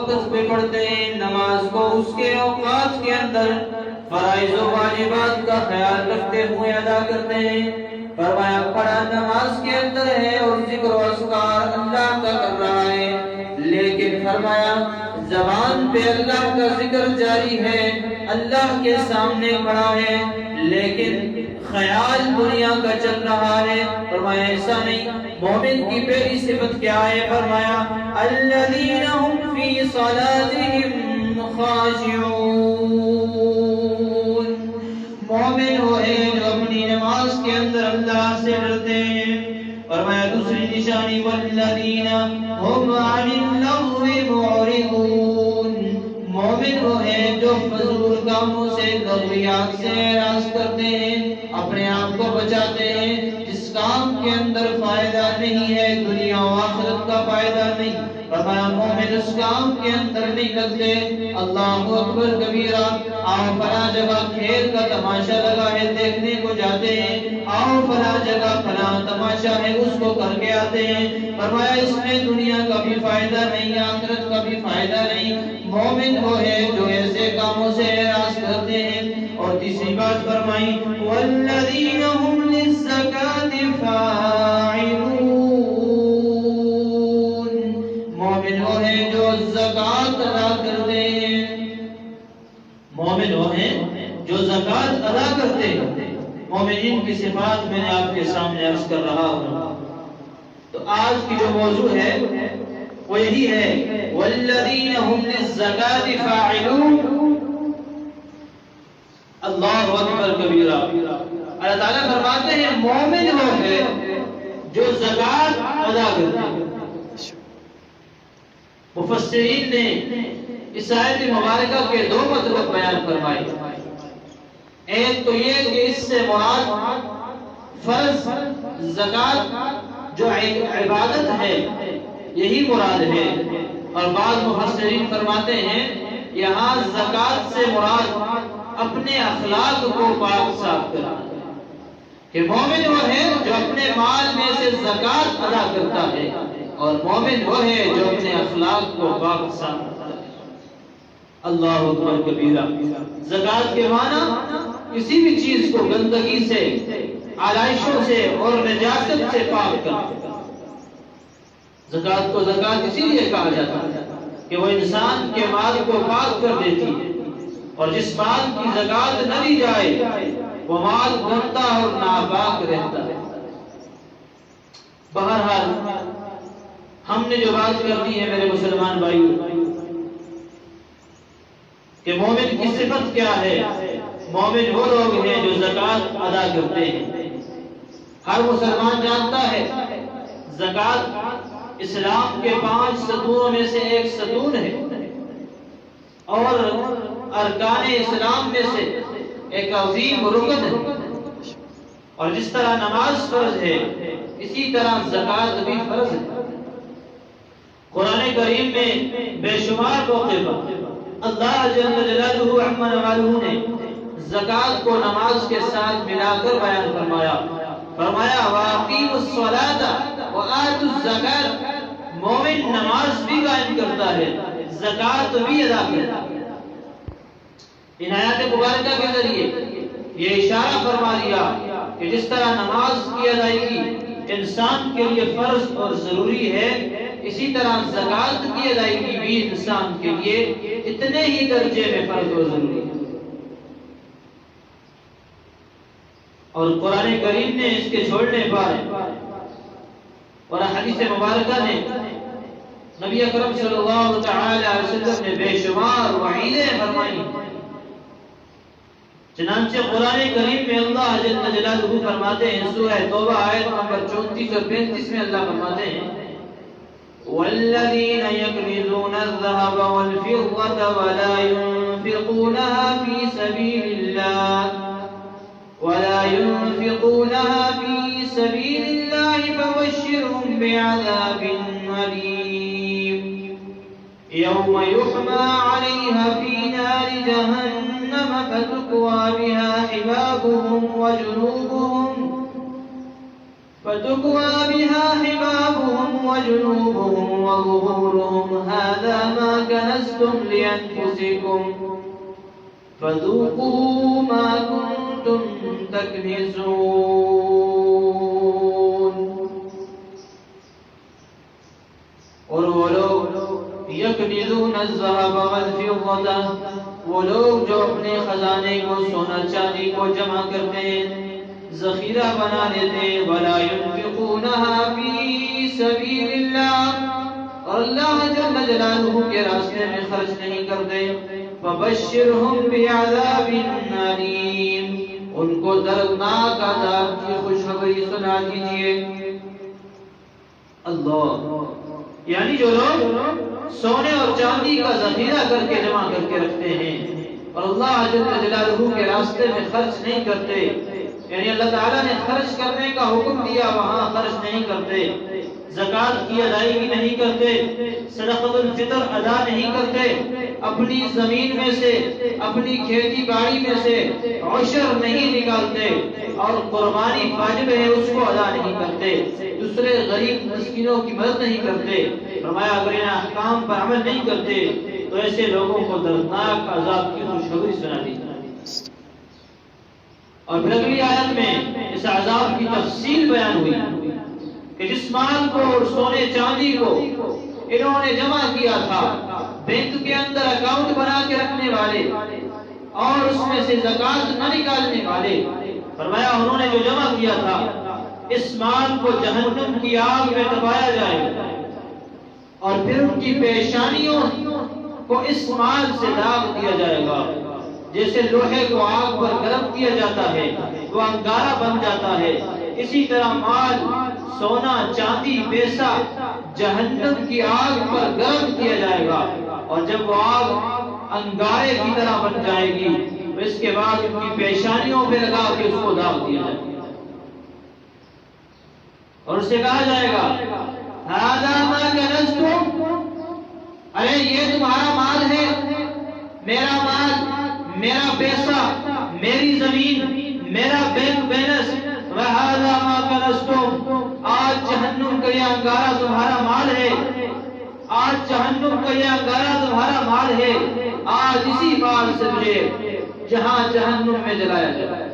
وقت پہ پڑھتے ہیں، نماز کو اس کے اوقات کے اندر فرائض و واجبات کا خیال رکھتے ہوئے ادا کرتے ہیں۔ فرمایا کھڑا نماز کے اندر ہے اور ذکر و اذکار اللہ کا کر رہا ہے، لیکن فرمایا زبان پہ اللہ کا ذکر جاری ہے، اللہ کے سامنے کھڑا ہے، لیکن خیال دنیا کا چل رہا ہے۔ فرمایا ایسا نہیں، مومن کی پہلی صفت کیا ہے؟ فرمایا الذین هم فی صلاتهم خاشعون، مومن وہ ہے جو اپنی نماز کے اندر اللہ سے ڈرتے ہیں۔ فرمایا دوسری نشانی والذین هم عن اللغو معرضون، مومن وہ ہے جو فضول کاموں سے، لغویات سے اعراض کرتے ہیں، اپنے آپ کو بچاتے ہیں۔ جس کام کے اندر فائدہ نہیں ہے، دنیا و آخرت کا فائدہ نہیں، فرمایا مومن اس کام کے اندر نہیں لگتے۔ اللہ اکبر کبیرہ، آؤ فلاں جگہ کھیل کا تماشا لگا ہے، دیکھنے کو جاتے ہیں، آؤ فلاں جگہ فلاں تماشا ہے، اس کو کر کے آتے ہیں۔ فرمایا اس میں دنیا کا بھی فائدہ نہیں، آخرت کا بھی فائدہ نہیں۔ مومن وہ ہے جو ایسے کاموں سے اعراض کرتے ہیں۔ اور تیسری بات فرمائی والذین هم للزکاة فاعلون، مومن وہ ہے جو زکات ادا کرتے ہیں، مومن وہ ہے جو زکات ادا کرتے ہیں۔ مومنین کی صفات میں نے آپ کے سامنے عرض کر رہا ہوں۔ تو آج کی جو موضوع ہے وہ یہی ہے والذین هم للزکاة فاعلون۔ اللہ اکبر کبیرہ، اللہ تعالیٰ فرماتے ہیں مومن وہ ہے جو زکات ادا کرتے ہیں۔ مفسرین نے اس آیت مبارکہ کے دو مطلب بیان فرمائے۔ ایک تو یہ کہ اس سے مراد فرض زکات جو عبادت ہے یہی مراد ہے، اور بعض مفسرین فرماتے ہیں یہاں زکات سے مراد اپنے اخلاق کو پاک صاف کرنا، کہ مومن وہ ہے جو اپنے مال میں سے زکات ادا کرتا ہے، اور مومن وہ ہے جو اپنے اخلاق کو پاک صاف کرتا ہے۔ اللہ اکبر کبیرہ، زکات کے معنی کسی بھی چیز کو گندگی سے، آلائشوں سے اور نجاست سے پاک کرنا۔ زکات کو زکات اسی لیے کہا جاتا ہے کہ وہ انسان کے مال کو پاک کر دیتی ہے، اور جس مال کی زکات نہ دی جائے وہ مال گندا اور ناپاک رہتا ہے۔ بہرحال ہم نے جو بات کرنی ہے میرے مسلمان بھائیوں کہ مومن کی صفت کیا ہے؟ مومن وہ لوگ ہیں جو زکات ادا کرتے ہیں۔ ہر مسلمان جانتا ہے زکات اسلام کے 5 ستونوں میں سے ایک ستون ہے، اور ارکان اسلام میں سے ایک عظیم رکن ہے۔ اور جس طرح نماز فرض ہے اسی طرح زکات بھی فرض ہے۔ قرآن کریم میں بے شمار موقع پر اللہ جل جلالہ عما نوالہ نے زکات کو نماز کے ساتھ ملا کر بیان فرمایا۔ فرمایا وَأَقِيمُوا الصَّلَاةَ وَآتُوا الزَّكَاةَ، مومن نماز بھی قائم کرتا ہے، زکات بھی ادا کرتا ہے۔ ان آیات مبارکہ کے ذریعے یہ اشارہ فرما دیا کہ جس طرح نماز کی ادائیگی انسان کے لیے فرض اور ضروری ہے، اسی طرح زکات کی ادائیگی بھی انسان کے لیے اتنے ہی درجے میں فرض اور ضروری ہے۔ اور قرآن کریم نے اس کے چھوڑنے پر اور حدیث مبارکہ نے نبی اکرم صلی اللہ تعالی علیہ وسلم نے بے شمار وعیدیں فرمائی۔ چنانچہ قرآن کریم میں اللہ جل جلالہ فرماتے ہیں، سورہ توبہ آیت نمبر 34 اور 35 میں اللہ فرماتے ہیں وَالَّذِينَ يَكْنِزُونَ الذَّهَبَ وَالْفِضَّةَ وَلَا يُنْفِقُونَهَا فِي سَبِيلِ اللَّهِ فَبَشِّرْهُم بِعَذَابٍ أَلِيمٍ يَوْمَ يُحْمَىٰ عَلَيْهَا فِي نَارِ جَهَنَّمَ فَتُكْوَىٰ بِهَا حِبَابُهُمْ وَجُنُوبُهُمْ فتكوى بها حبابهم وجنوبهم وظهورهم هذا ما كنزتم لأنفسكم فذوقوا ما كنتم تكنزون. اور وہ لوگ یکنزون الذهب والفضة، وہ لوگ جو اپنے خزانے کو سونا چاندی کو جمع کرتے ہیں، ذخیرہ بنا لیتے ہیں، ولا ينفقونها في سبيل الله، اور اللہ جل جلالہ کے راستے میں خرچ نہیں کرتے، فبشرهم بعذاب علیم، ان کو دردناک عذاب کی خوشخبری سنا دیجئے. اللہ، یعنی جو لوگ سونے اور چاندی کا ذخیرہ کر کے جمع کر کے رکھتے ہیں اور اللہ جل جلالہ کے راستے میں خرچ نہیں کرتے، یعنی اللہ تعالیٰ نے خرچ کرنے کا حکم دیا وہاں خرچ نہیں کرتے، زکوٰۃ کی ادائیگی نہیں کرتے، صدقۃ الفطر ادا نہیں کرتے، اپنی زمین میں سے اپنی کھیتی باڑی میں سے عشر نہیں نکالتے، اور قربانی واجب ہے اس کو ادا نہیں کرتے، دوسرے غریب مسکینوں کی مدد نہیں کرتے، فرمایا اگر ان احکام پر عمل نہیں کرتے تو ایسے لوگوں کو دردناک عذاب کی خوشخبری سنا دی. اور پھر اگلی آیت میں اس عذاب کی تفصیل بیان ہوئی کہ جس مال کو اور سونے چاندی کو انہوں نے جمع کیا تھا، بینک کے اندر اکاؤنٹ بنا کے رکھنے والے اور اس میں سے زکوٰۃ نہ نکالنے والے، فرمایا انہوں نے جو جمع کیا تھا اس مال کو جہنم کی آگ میں دبایا جائے گا، اور پھر ان کی پیشانیوں کو اس مال سے داغ دیا جائے گا، جیسے لوہے کو آگ پر گرم کیا جاتا ہے وہ انگارہ بن جاتا ہے، اسی طرح مال، سونا، چاندی، پیسہ جہنم کی آگ پر گرم کیا جائے گا، اور جب وہ آگ انگارے کی طرح بن جائے گی تو اس کے بعد ان کی پیشانیوں پہ لگا کے اس کو داغ دیا جائے گا، اور اس سے کہا جائے گا ھذا ما کنزتم، ارے یہ تمہارا مال ہے، میرا مال، میرا پیسہ، میری زمین، میرا بینک بیلنس، وَهَذَا مَا كَنَزْتُمْ، آج جہنم کا یہ انگارہ تمہارا مال ہے، آج جہنم کا یہ انگارہ تمہارا مال ہے، آج اسی مال سے تجھے جہاں جہنم میں جلایا جائے.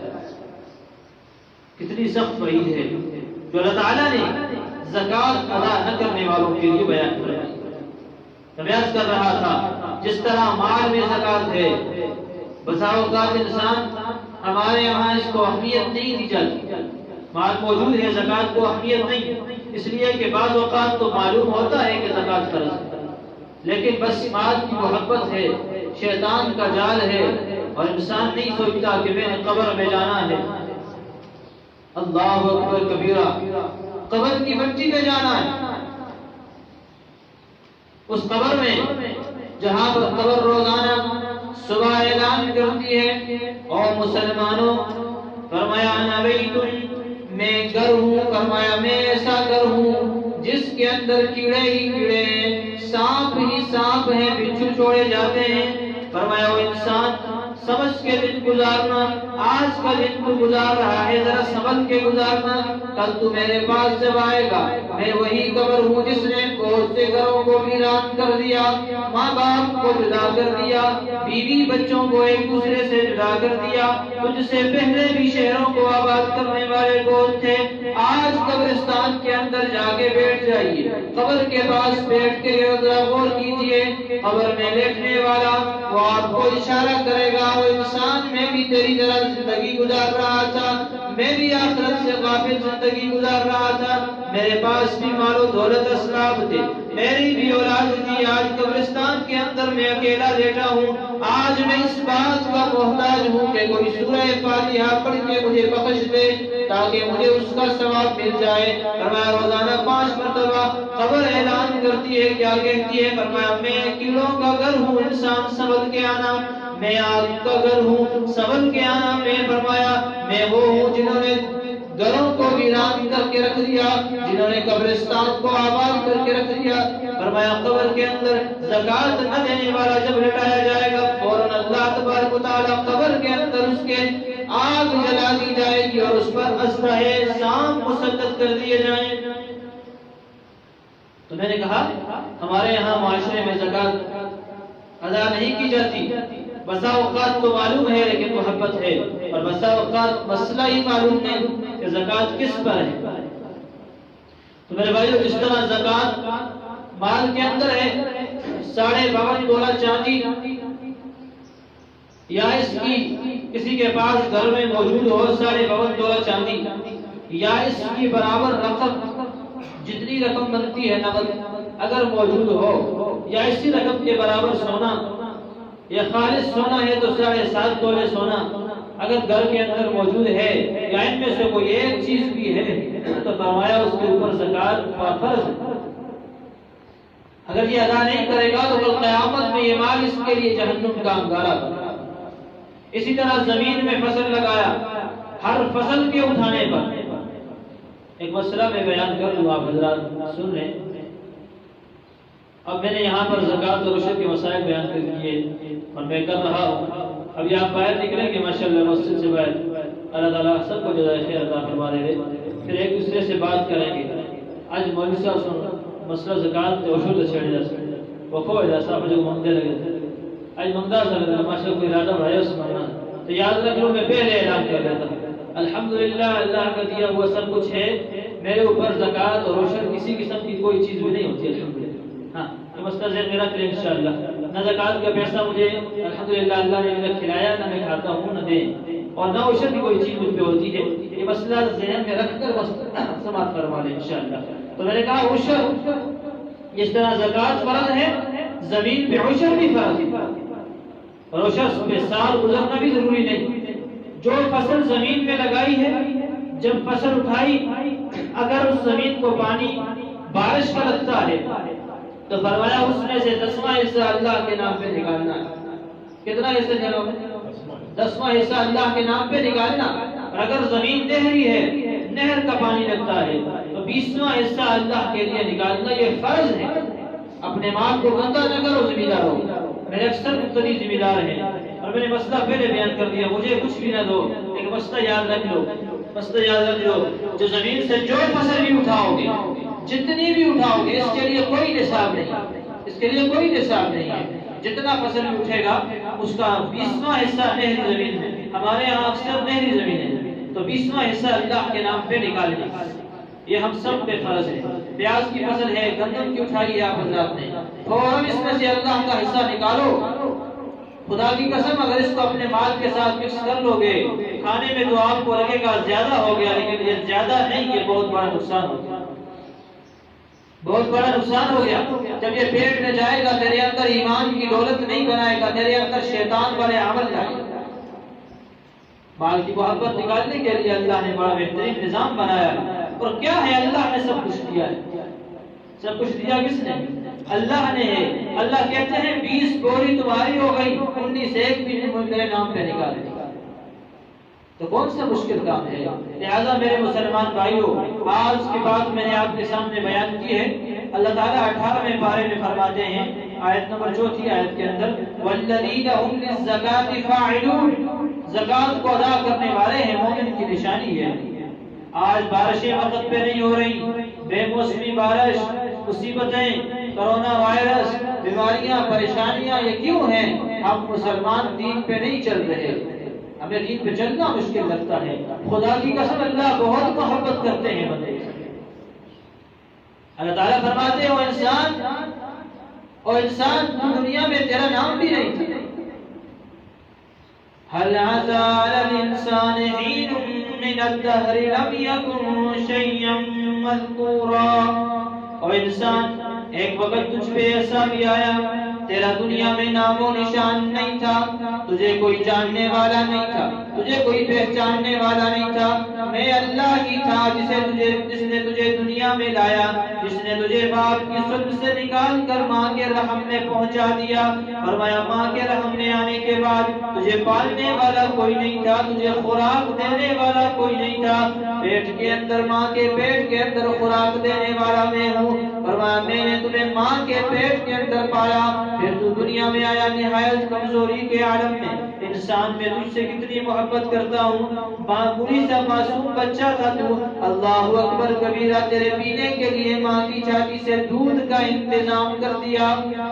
کتنی سخت وعید ہے جو اللہ تعالیٰ نے زکوٰۃ ادا نہ کرنے والوں کے لیے بیان کر رہا ہے. بیان کر رہا تھا جس طرح مال میں زکوٰۃ ہے، بسا اوقات انسان ہمارے یہاں اس کو اہمیت نہیں دی جاتی، مال موجود ہے زکوٰۃ کو اہمیت نہیں، اس لیے کہ بعض اوقات تو معلوم ہوتا ہے کہ زکوٰۃ فرض ہے، لیکن بس مال کی محبت ہے، شیطان کا جال ہے، اور انسان نہیں سوچتا کہ میں نے قبر میں جانا ہے. اللہ اکبر کبیرہ، قبر کی مٹی میں جانا ہے، اس قبر میں جہاں پر قبر روزانہ صبح اعلان کرتی ہے اور مسلمانوں، فرمایا انا بیت، میں گھر ہوں، فرمایا میں ایسا گھر ہوں جس کے اندر کیڑے ہی کیڑے ہیں، سانپ ہی سانپ ہیں، بچھو چھوڑے جاتے ہیں. فرمایا وہ انسان سمجھ کے دن گزارنا، آج کا دن تو گزار رہا ہے، ذرا سمجھ کے گزارنا، کل تو میرے پاس جب آئے گا میں وہی قبر ہوں جس نے بہت سے گھروں کو ویران کر دیا، ماں باپ کو جدا کر دیا، بیوی بچوں کو ایک دوسرے سے جدا کر دیا، تجھ سے پہلے بھی شہروں کو آباد کرنے والے بہت تھے. آج قبرستان کے اندر جا کے بیٹھ جائیے، قبر کے پاس بیٹھ کے غور کیجیے، قبر میں لیٹنے والا وہ آپ کو اشارہ کرے گا، وہ انسان میں بھی تیری طرح زندگی گزار رہا تھا، میں بھی آخرت سے غافل زندگی گزار رہا تھا، میرے پاس بھی مال و دولت اسباب تھے، میری بھی اولاد تھی، آج قبرستان کے اندر میں اکیلا لیٹا ہوں، آج میں اس بات کا محتاج ہوں کہ کوئی سورہ فاتحہ پڑھ کے مجھے بخش دے تاکہ مجھے اس کا ثواب مل جائے. فرمایا روزانہ 5 مرتبہ قبر اعلان کرتی ہے، کیا کہتی ہے؟ فرمایا میں کیڑوں کا گھر ہوں، انسان سنبھل کے آنا، میں آگ کا گھر ہوں، سنبھل کے آنا. میں فرمایا میں وہ ہوں جنہوں نے گھروں کو ویران کر کے رکھ دیا، جنہوں نے قبرستان کو آباد کر کے رکھ دیا. فرمایا قبر کے اندر زکوٰۃ نہ دینے والا جب لٹایا جائے گا، فوراً اللہ تبارک و تعالیٰ قبر کے اندر اس کے آگ جلا دی جائے گی اور اس پر اسلحے سام مسلط کر دیے جائیں۔ تو میں نے کہا ہمارے یہاں معاشرے میں زکوٰۃ ادا نہیں کی جاتی، بسا اوقات تو معلوم ہے لیکن محبت ہے، اور بسا اوقات مسئلہ ہی معلوم نہیں کہ زکوٰۃ کس پر ہے۔ تو میرے بھائیو، جس طرح زکوٰۃ مال کے اندر ہے، 52.5 تولہ چاندی یا اس کی کسی کے پاس گھر میں موجود ہو 52.5 تولہ چاندی، یا اس کی برابر رقم جتنی رقم بنتی ہے نقد اگر موجود ہو، یا اسی رقم کے برابر سونا یا خالص سونا ہے تو 7.5 تولے سونا اگر گھر کے اندر موجود ہے، یا ان میں سے کوئی ایک چیز بھی ہے تو فرمایا اس کے اوپر زکوٰۃ فرض ہے۔ اگر یہ ادا نہیں کرے گا تو کل قیامت میں یہ مال اس کے لیے جہنم کا انگارہ بنا۔ اسی طرح زمین میں فصل لگایا، ہر فصل کے اٹھانے پر ایک مسئلہ میں بیان کر لوں، آپ حضرات سن رہے ہیں۔ اب میں نے یہاں پر زکوٰۃ اور عشر کے مسائل بیان کر دیے اور میں کر رہا ہوں، ابھی آپ باہر نکلیں گے ماشاءاللہ مسجد سے باہر، اللہ تعالیٰ سب کو جزائے خیر عطا فرما دے، پھر ایک دوسرے سے بات کریں گے۔ آج مولوی صاحب سن مسئلہ زکوٰۃ اور عشر سے چھڑ جا وقوع ہے صاحب جو مانگنے لگے آج مانگا سا ماشاءاللہ کوئی ارادہ بھائی اس مانگنا، تو یاد رکھ لو میں پہلے اعلان کر دیتا ہوں الحمدللہ اللہ کا دیا ہوا سب کچھ ہے، میرے اوپر زکوٰۃ اور عشر کسی قسم کی کوئی چیز بھی نہیں ہوتی الحمدللہ۔ ہاں یہ مسئلہ ذہن میں رکھ لیں انشاءاللہ، نہ زکوٰۃ کا پیسہ مجھے الحمدللہ اللہ نے مجھے کھلایا، نہ میں کھاتا ہوں نہ دیں، اور نہ عشر کی کوئی چیز مجھ پہ ہوتی ہے، یہ مسئلہ ذہن میں رکھ کر سماعت کروا لیں انشاءاللہ۔ تو میں نے کہا عشر جس طرح زکوٰۃ فرض ہے، زمین پہ عشر بھی فرض ہے، اور عشر پہ سال گزرنا بھی ضروری نہیں۔ جو فصل زمین میں لگائی ہے، جب فصل اٹھائی اگر اس زمین کو پانی بارش کا لگتا ہے تو فرمایا اس میں سے 10واں حصہ اللہ کے نام پہ نکالنا ہے۔ کتنا حصہ جناب؟ 10واں حصہ اللہ کے نام پہ نکالنا، اور اگر زمین نہری ہے، نہر کا پانی لگتا ہے تو 20واں حصہ اللہ کے لیے نکالنا، یہ فرض ہے۔ اپنے مال کو گندا نہ کرو زمینداروں، میرے اکثر مختلف ذمہ دار ہیں، اور میں نے مسئلہ پہلے بیان کر دیا، مجھے کچھ بھی نہ دو، ایک مسئلہ یاد رکھ لو، مسئلہ یاد رکھ لو، جو زمین سے جو فصل بھی اٹھاؤ گے، جتنی بھی اٹھاؤ گے، اس کے لیے کوئی نصاب نہیں، اس کے لیے کوئی نصاب نہیں ہے۔ جتنا فصل بھی اٹھے گا اس کا 20واں حصہ نہری زمین میں، ہمارے یہاں اکثر نہری زمین ہے، تو 20واں حصہ اللہ کے نام پہ نکالنے، یہ ہم سب پہ فرض ہے۔ پیاز کی فصل ہے، گندم کی اٹھائی ہے آپ حضرات نے، فوراً اس میں سے اللہ کا حصہ نکالو۔ خدا کی قسم اگر اس کو اپنے مال کے ساتھ مکس کر لو گے، کھانے میں تو آپ کو لگے گا زیادہ ہو گیا، لیکن یہ زیادہ نہیں، یہ بہت بڑا نقصان ہو گیا، بہت بڑا نقصان ہو گیا۔ جب یہ پیٹ میں جائے گا تیرے اندر ایمان کی دولت نہیں بنائے گا، تیرے اندر شیطان والے عمل جائے گا۔ مال کی محبت نکالنے کے لیے اللہ نے بڑا بہترین نظام بنایا ہے، اور کیا ہے اللہ نے سب کچھ دیا ہے۔ سب کچھ دیا کس نے؟ اللہ نے ہے۔ اللہ کہتے ہیں 20 بوری تمہاری ہو گئی، 19 ایک بھی میرے نام پہ نکال دی، تو کون سا مشکل کام ہے؟ لہذا میرے مسلمان بھائیوں، آج کی بات میں نے آپ کے سامنے بیان کی ہے۔ اللہ تعالیٰ 18ویں پارے میں فرماتے ہیں، آیت نمبر 4 آیت کے اندر، وَالَّذِينَ هُمْ لِلزَّكَاةِ فَاعِلُونَ، زکوٰۃ کو ادا کرنے والے ہیں، مومن کی نشانی ہے۔ آج بارشیں وقت پہ نہیں ہو رہی، بے موسمی بارش، مصیبتیں، کرونا وائرس، بیماریاں، پریشانیاں، یہ کیوں ہیں؟ ہم مسلمان دین پہ نہیں چل رہے، ہمیں دین پہ چلنا مشکل لگتا ہے۔ خدا کی قسم اللہ بہت محبت کرتے ہیں بندے سے۔ اللہ تعالیٰ فرماتے ہیں او انسان دنیا میں تیرا نام بھی نہیں تھا۔ هل عسى على الإنسان حين من الدهر لم يكن شيئا مذكورا، اور انسان ایک وقت تجھ پہ ایسا بھی آیا تیرا دنیا میں نام و نشان نہیں تھا، تجھے کوئی جاننے والا نہیں تھا، تجھے کوئی پہچاننے والا نہیں تھا، میں اللہ ہی تھا جس نے تجھے دنیا دنیا میں لایا، جس نے تجھے باپ کی سلب سے نکال کر ماں کے رحم میں پہنچا دیا۔ فرمایا ماں کے رحم میں آنے کے بعد تجھے پالنے والا کوئی نہیں تھا، تجھے خوراک دینے والا کوئی نہیں تھا، پیٹ کے اندر ماں کے پیٹ کے اندر خوراک دینے والا میں ہوں۔ فرمایا میں نے تمہیں ماں کے پیٹ کے اندر پالا، پھر تو دنیا میں آیا نہایت کمزوری کے عالم میں۔ انسان میں تجھ سے کتنی محبت کرتا ہوں، بوڑھی سا معصوم بچہ تھا تو، اللہ اکبر کبیرہ، تیرے پینے کے لیے ماں کی چھاتی سے دودھ کا انتظام کر دیا۔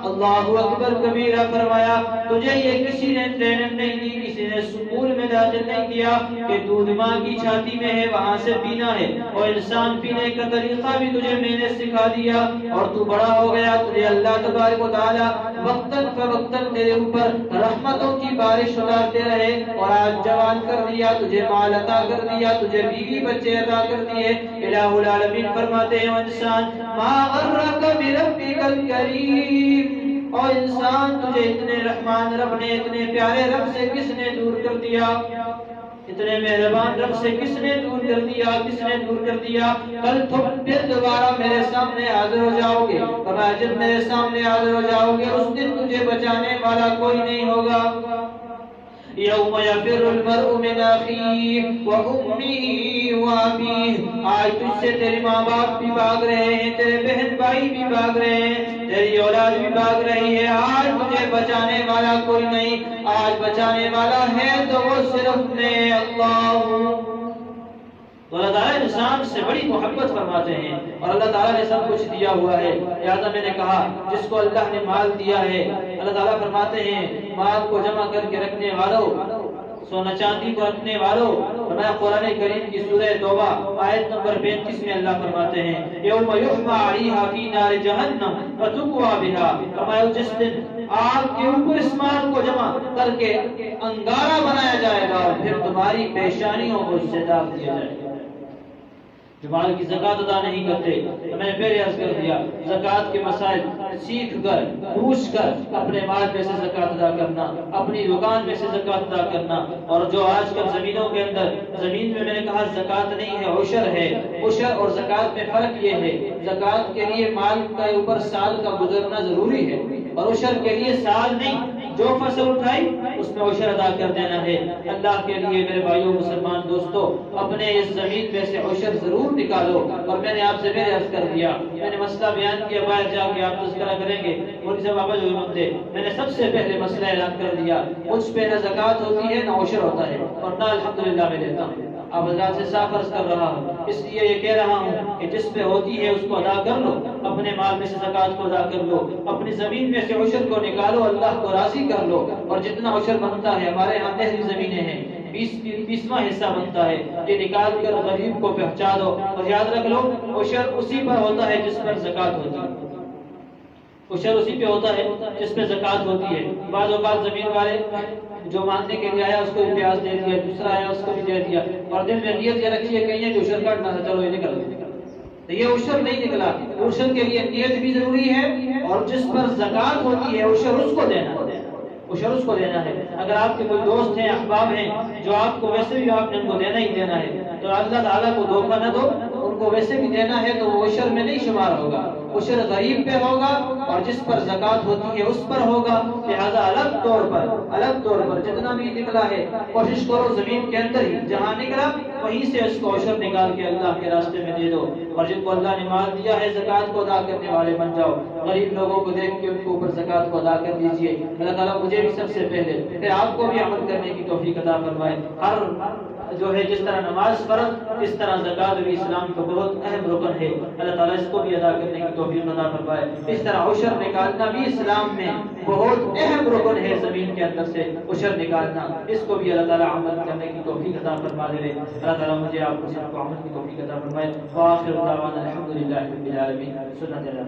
اللہ اکبر کبیرہ، فرمایا تجھے یہ کسی نے ٹریننگ نہیں دی، کسی نے اسکول میں داخل نہیں کیا کہ دودھ ماں کی چھاتی میں ہے وہاں سے پینا ہے، اور انسان پینے کا طریقہ بھی تجھے میں نے سکھا دیا، اور تو بڑا ہو گیا، تجھے اللہ تبارک و تعالی وقتاً فوقتاً تیرے اوپر رحمتوں کی بارش اتارتے رہے، اور آج جوان کر دیا، تجھے مال عطا کر دیا، تجھے بیوی بچے عطا کر دیے۔ الہ العالمین فرماتے ہیں انسان ما غرک بربک الکریم، اور انسان تجھے اتنے رحمان رب نے، اتنے پیارے رب سے کس نے دور کر دیا، اتنے مہربان رب سے کس نے دور کر دیا، کس نے دور کر دیا؟ کل تم پھر دوبارہ میرے سامنے حاضر ہو جاؤ گے، فرمایا جب میرے سامنے حاضر ہو جاؤ گے اس دن تجھے بچانے والا کوئی نہیں ہوگا۔ یوم یفر المرء من اخیہ وامہ وابیہ، آج تجھ سے تیری ماں باپ بھی بھاگ رہے ہیں، تیرے بہن بھائی بھی بھاگ رہے ہیں، تیری اولاد بھی بھاگ رہی ہے، آج تجھے بچانے والا کوئی نہیں، آج بچانے والا ہے تو وہ صرف میں اللہ ہوں۔ تو اللہ تعالیٰ انسان سے بڑی محبت فرماتے ہیں، اور اللہ تعالیٰ نے سب کچھ دیا ہوا ہے۔ لہٰذا میں نے کہا جس کو اللہ نے مال دیا ہے، اللہ تعالیٰ فرماتے ہیں مال کو جمع کر کے رکھنے والوں، سونا چاندی کو رکھنے والوں، فرمایا قرآن کریم کی سورہ توبہ آیت نمبر 35 میں اللہ فرماتے ہیں یوم یحمى علیہا فی نار جہنم فتکوی بہا، فرمایا جس دن آگ کے اوپر اس مال کو جمع کر کے انگارہ بنایا جائے گا، اور پھر تمہاری پیشانیوں کو اس سے داغ دیا جائے گا۔ جو مال کی زکوٰۃ ادا نہیں کرتے، میں نے پہلے عرض کر دیا زکوٰۃ کے مسائل سیکھ کر پوچھ کر اپنے مال میں سے زکوٰۃ ادا کرنا، اپنی دکان میں سے زکوٰۃ ادا کرنا۔ اور جو آج کل زمینوں کے اندر، زمین میں نے کہا زکوٰۃ نہیں ہے عشر ہے، عشر اور زکوٰۃ میں فرق یہ ہے زکوٰۃ کے لیے مال کے اوپر سال کا گزرنا ضروری ہے، اور عشر کے لیے سال نہیں، جو فصل اٹھائی اس میں عشر ادا کر دینا ہے۔ اللہ کے لیے میرے بھائیوں مسلمان دوستو، اپنے اس زمین میں سے عشر ضرور نکالو۔ اور میں نے آپ سے پہلے عرض کر دیا، میں نے مسئلہ بیان کیا، باہر جا کے آپ تذکرہ کریں گے، مولوی صاحب بابا جو بندے، میں نے سب سے پہلے مسئلہ اعلان کر دیا، مجھ پہ نہ زکوٰۃ ہوتی ہے نہ عشر ہوتا ہے، اور نہ الحمدللہ میں لیتا ہوں۔ اب حضرات سے صاف عرض کر رہا ہوں، اس لیے یہ کہہ رہا ہوں کہ جس پہ ہوتی ہے اس کو ادا کر لو، اپنے مال میں سے زکوٰۃ کو ادا کر لو، اپنی زمین میں سے عشر کو نکالو، اللہ کو راضی کر لو، اور جتنا عشر بنتا ہے، ہمارے یہاں نہری زمینیں ہیں، 20واں حصہ بنتا ہے، یہ نکال کر غریب کو پہنچا دو، اور یاد رکھ لو عشر اسی پر ہوتا ہے جس پر زکوٰۃ ہوتی ہے، عشر اسی پہ ہوتا ہے جس پہ زکوٰۃ ہوتی ہے۔ بعض اوقات زمین والے جو مانگنے کے لیے آیا اس کو بھی پیاز دے دیا، دوسرا آیا اس کو بھی دے دیا، اور دل میں نیت یہ رکھی ہے کہیں ہے کہ عشر کاٹنا تھا، چلو یہ نکل گیا، تو یہ عشر نہیں نکلا۔ عشر کے لیے نیت بھی ضروری ہے، اور جس پر زکوٰۃ ہوتی ہے عشر اس کو دینا ہے، عشر اس کو دینا ہے۔ اگر آپ کے کوئی دوست ہیں، احباب ہیں، جو آپ کو ویسے بھی آپ نے ان کو دینا ہی دینا ہے، تو اللہ تعالیٰ کو دھوکہ نہ دو، ان کو ویسے بھی دینا ہے تو وہ عشر میں نہیں شمار ہوگا، عشر غریب پہ ہوگا، اور جس پر زکوٰۃ ہوتی ہے اس پر ہوگا۔ لہذا الگ طور پر جتنا بھی نکلا ہے کوشش کرو زمین کے اندر ہی جہاں نکلا وہیں سے اس کو عشر نکال کے اللہ کے راستے میں دے دو، اور جن کو اللہ نے مال دیا ہے زکوٰۃ کو ادا کرنے والے بن جاؤ، غریب لوگوں کو دیکھ کے ان کے اوپر زکوٰۃ کو ادا کر دیجیے۔ اللہ تعالیٰ مجھے بھی سب سے پہلے پھر آپ کو بھی عمل کرنے کی توفیق عطا فرمائے۔ ہر جو ہے جس طرح نماز فرض، اس طرح زکوٰۃ بھی اسلام کا بہت اہم رکن ہے، اللہ تعالیٰ اس کو بھی ادا کرنے کی توفیق عطا فرمائے۔ اس طرح عشر نکالنا بھی اسلام میں بہت اہم رکن ہے، زمین کے اندر سے عشر نکالنا، اس کو بھی اللہ تعالیٰ عمل کرنے کی توفیق عطا فرما دے۔ اللہ تعالیٰ مجھے آپ کو سب کو عمل کی توفیق عطا فرمائے۔ وآخر دعوانا الحمدللہ رب العالمین۔ سنت